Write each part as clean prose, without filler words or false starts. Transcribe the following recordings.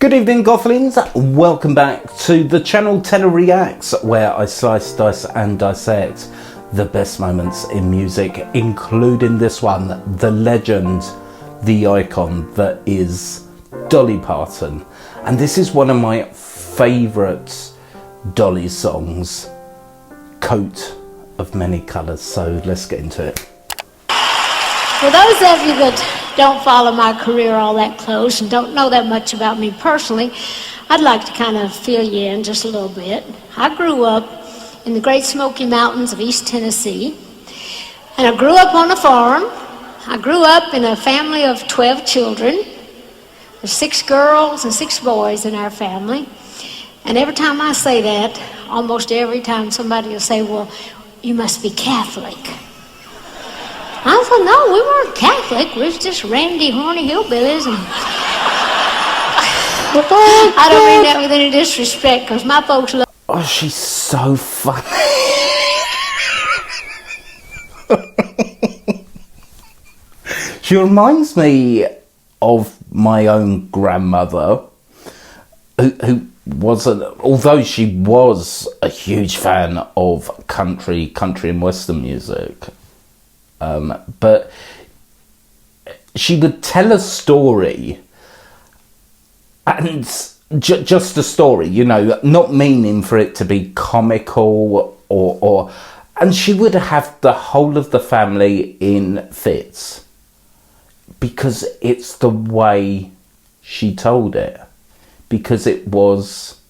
Good evening, Gothlings. Welcome back to the channel Tenor Reacts, where I slice, dice and dissect the best moments in music, including this one, the legend, the icon that is Dolly Parton. And this is one of my favourite Dolly songs, Coat of Many Colours. So let's get into it. For those of you that don't follow my career all that close and don't know that much about me personally, I'd like to kind of fill you in just a little bit. I grew up in the Great Smoky Mountains of East Tennessee, and I grew up on a farm. I grew up in a family of 12 children. There's 6 girls and 6 boys in our family. And every time I say that, almost every time somebody will say, well, you must be Catholic. I said, no, we weren't Catholic. We was just randy, horny hillbillies. And I don't mean that with any disrespect, because my folks love... Oh, she's so funny. She reminds me of my own grandmother, who wasn't, although she was a huge fan of country and western music. But she would tell a story, and just a story, you know, not meaning for it to be comical or and she would have the whole of the family in fits because it's the way she told it, because it was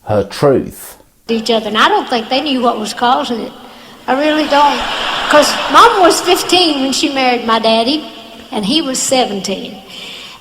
her truth. Each other, and I don't think they knew what was causing it. I really don't. Because Mama was 15 when she married my daddy, and he was 17.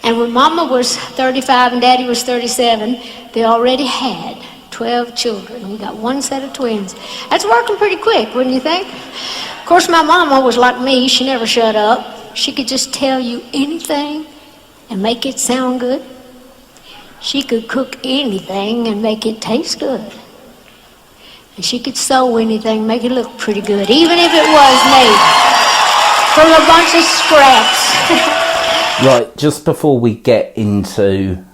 And when Mama was 35 and Daddy was 37, they already had 12 children. We got one set of twins. That's working pretty quick, wouldn't you think? Of course, my Mama was like me. She never shut up. She could just tell you anything and make it sound good. She could cook anything and make it taste good. And she could sew anything, make it look pretty good, even if it was made from a bunch of scraps. Right, just before we get into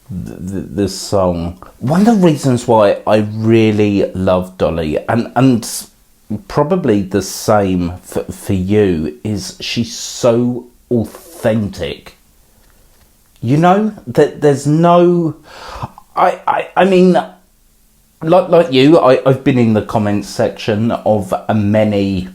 this song, one of the reasons why I really love Dolly, and probably the same for you, is she's so authentic. You know, that there's no... I mean... Like you, I've been in the comments section of many,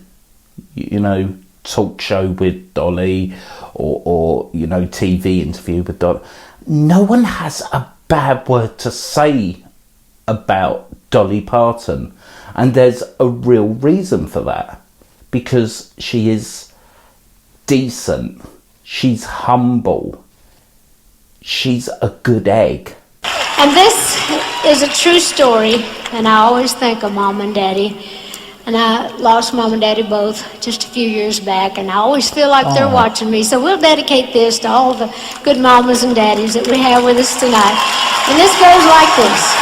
you know, talk show with Dolly or you know, TV interview with Dolly. No one has a bad word to say about Dolly Parton. And there's a real reason for that. Because she is decent. She's humble. She's a good egg. And this is a true story, and I always think of Mom and Daddy. And I lost Mom and Daddy both just a few years back, and I always feel like they're watching me. So we'll dedicate this to all the good mamas and daddies that we have with us tonight. And this goes like this.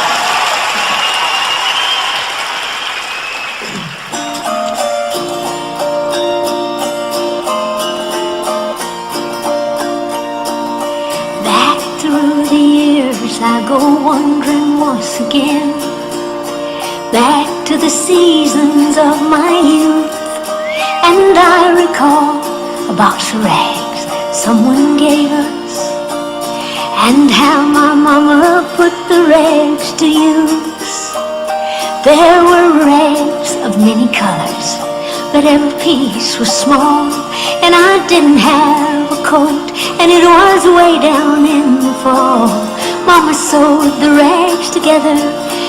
Back through the years I go wandering once again, back to the seasons of my youth, and I recall a box of rags someone gave us, and how my mama put the rags to use. There were rags of many colors, but every piece was small, and I didn't have a coat, and it was way down in the fall. Mama sewed the rags together,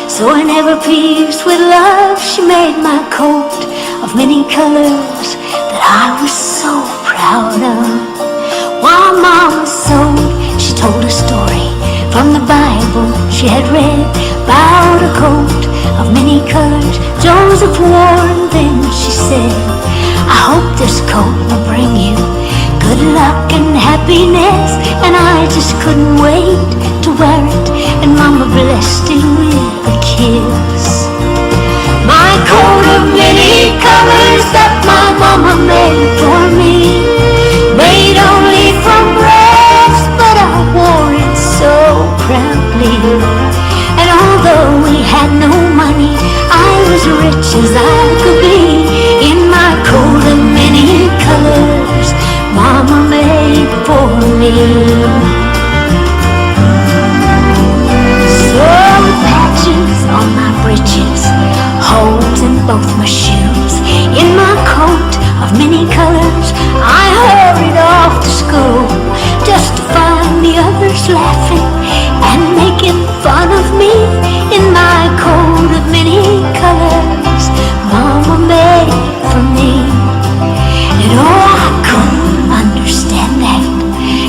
so in every piece with love she made my coat of many colors that I was so proud of. While Mama sewed, she told a story from the Bible she had read about a coat of many colors Joseph wore, and then she said, I hope this coat will bring you good luck and happiness. And I just couldn't wait to wear it, and Mama blessed it with a kiss. My coat of many colors that my Mama made for me, made only from rags, but I wore it so proudly. me. And although we had no money, I was rich as I could be. In my coat of many colors, Mama made for me. So patches on my breeches, holes in both my shoes. In my coat of many colors, I hurried off to school, just to find the others laughing and making fun of me. In my coat of many colors, Mama made for me. And oh, I couldn't understand that,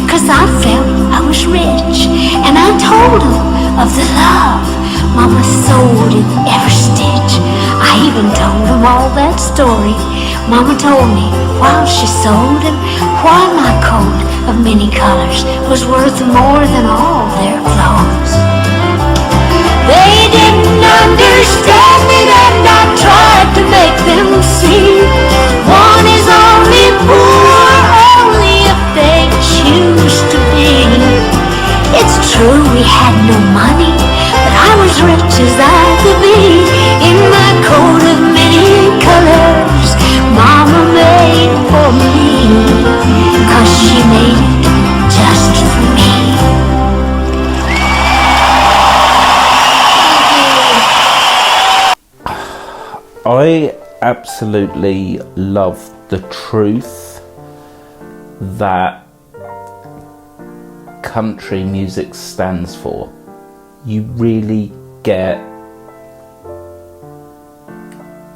'cause I felt I was rich. And I told them of the love Mama sewed in every stitch. I even told them all that story Mama told me while she sewed, and why my coat of many colors was worth more than all their clothes. They didn't understand it, and I tried to make them see. One is only poor only if they choose to be. It's true we had no money, but I was rich as I could be. In my coat of many colors, Mama made for me, 'cause she made it just for me. I absolutely love the truth that country music stands for. You really get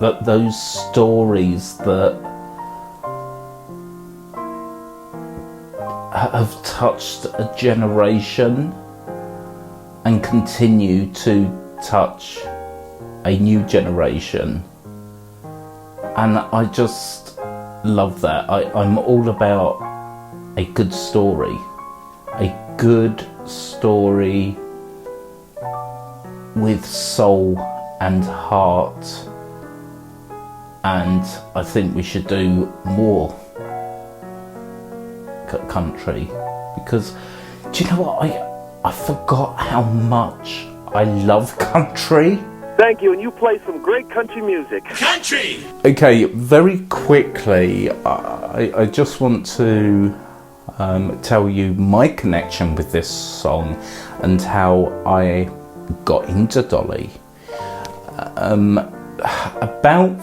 that those stories that have touched a generation and continue to touch a new generation. And I just love that. I'm all about a good story. A good story with soul and heart. And I think we should do more country, because do you know what, I forgot how much I love country. Thank you, and you play some great country music. Country! Okay, very quickly, I just want to tell you my connection with this song and how I got into Dolly. About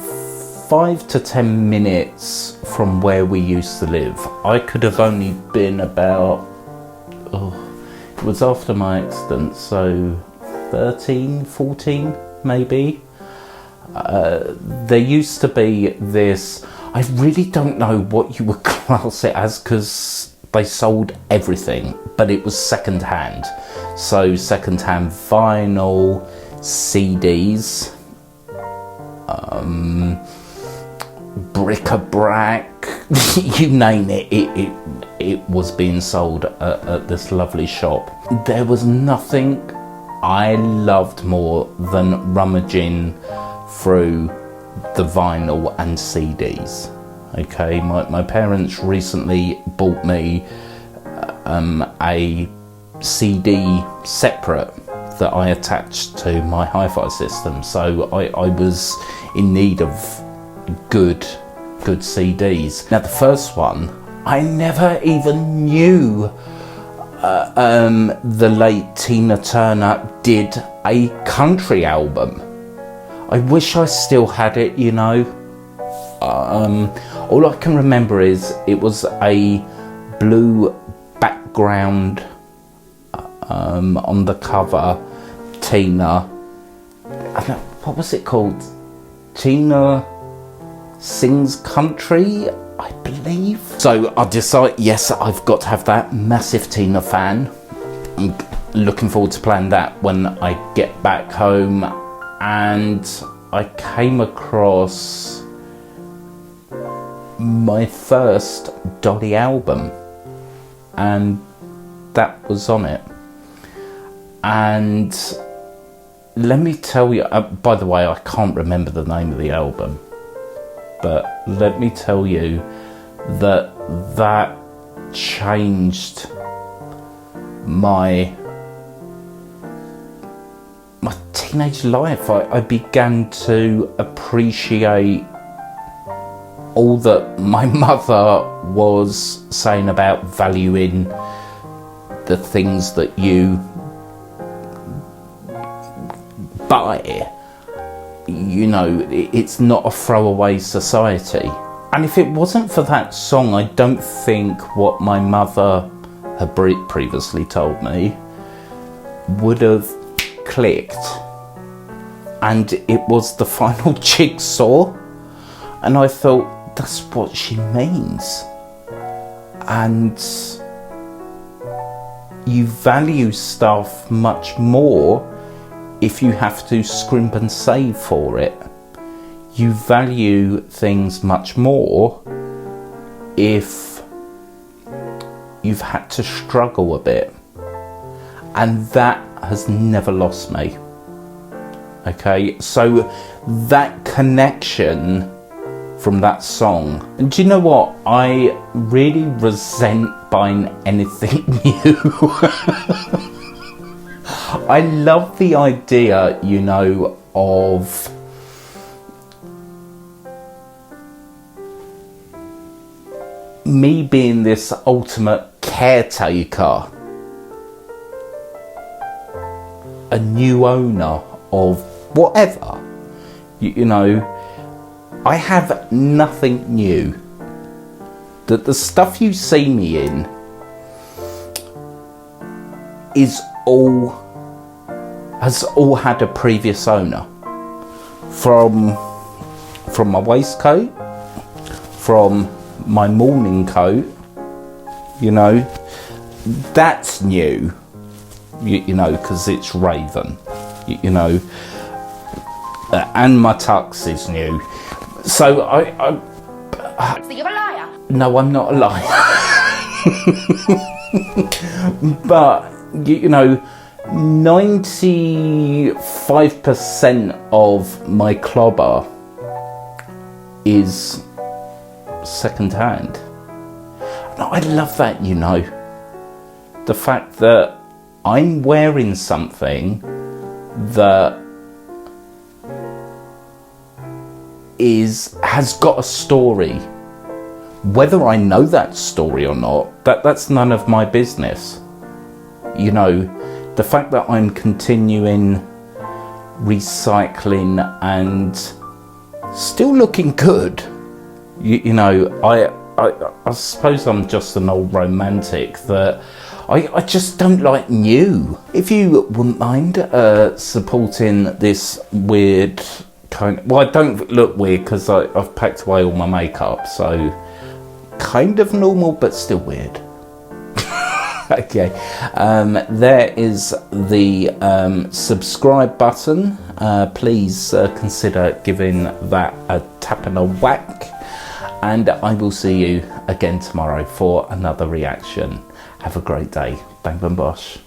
5 to 10 minutes from where we used to live. I could have only been about, it was after my accident, so 13, 14 maybe. There used to be this, I really don't know what you would class it as, because they sold everything, but it was second hand. So second hand vinyl, CDs, bric-a-brac, you name it, it was being sold at this lovely shop. There was nothing I loved more than rummaging through the vinyl and CDs. Okay, my parents recently bought me a CD separate that I attached to my hi-fi system, so I was in need of good CDs. Now the first one, I never even knew the late Tina Turner did a country album. I wish I still had it, you know. All I can remember is it was a blue background on the cover. Tina, what was it called? Tina Sings Country, I believe. So I decided, yes, I've got to have that. Massive Tina fan. I'm looking forward to playing that when I get back home. And I came across my first Dolly album, and that was on it. And let me tell you, by the way, I can't remember the name of the album, but let me tell you that changed my teenage life, I began to appreciate all that my mother was saying about valuing the things that you buy. You know, it's not a throwaway society. And if it wasn't for that song, I don't think what my mother had previously told me would have clicked. And it was the final jigsaw, and I thought, that's what she means. And you value stuff much more if you have to scrimp and save for it. You value things much more if you've had to struggle a bit. And that has never lost me. Okay, so that connection from that song. And do you know what? I really resent buying anything new. I love the idea, you know, of me being this ultimate caretaker, a new owner of whatever. You know, I have nothing new. That the stuff you see me in has all had a previous owner. From my waistcoat, from my morning coat, you know, that's new. You know, because it's Raven, you know, and my tux is new. So So you're a liar? No, I'm not a liar. But, you know, 95% of my clobber is second hand. No, I love that, you know. The fact that I'm wearing something that has got a story. Whether I know that story or not, that's none of my business. You know, the fact that I'm continuing recycling and still looking good, you know, I suppose I'm just an old romantic that I just don't like new. If you wouldn't mind supporting this weird kind of, well, I don't look weird because I've packed away all my makeup, so kind of normal but still weird. Okay, there is the subscribe button. Please consider giving that a tap and a whack, and I will see you again tomorrow for another reaction. Have a great day. Bang bang bosh.